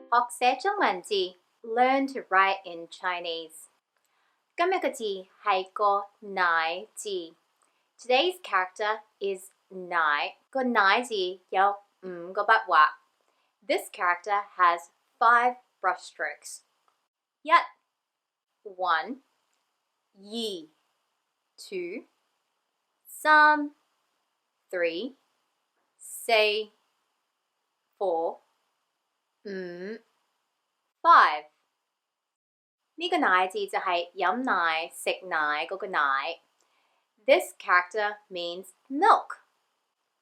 學寫中文字 Learn to write in Chinese。 今日嘅字係個奶字。 Today's character is Naai。 個奶字有5個筆畫。 This character has 5 brush strokes。 1 1 2 2 3 3 4 4 5 5。 呢個奶字就係飲奶食奶嗰個奶。 This character means milk。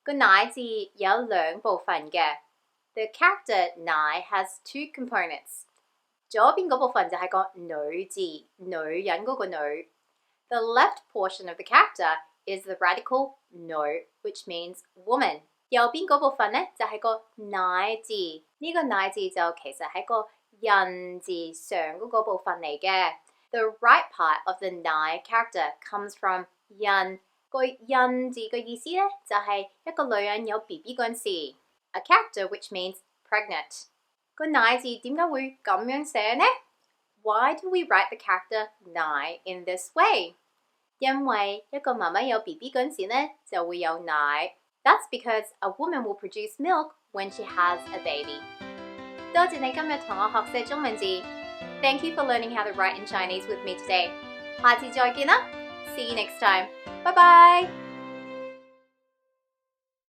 個奶字有2部分嘅。 The character Naai has 2 components。 左邊嗰部分就係個女字，女人嗰個女。 The left portion of the character is the radical no, which means woman。 右邊嗰部分呢，就係個奶字，呢個奶字就其實係個人字上嗰個部分嚟嘅。 The right part of the Naai character comes from 人。個人字嘅意思呢，就係一個女人有 BB 嗰陣時。 A character which means pregnant。 個奶字點解會咁樣寫呢？ Why do we write the character Naai in this way？ 因為一個媽媽有 BB 嗰陣時呢，就會有奶。 That's because a woman will produce milk when she has a baby。 多謝你今日同我學寫中文字。 Thank you for learning how to write in Chinese with me today。 下次再見啦。See you next time。拜拜。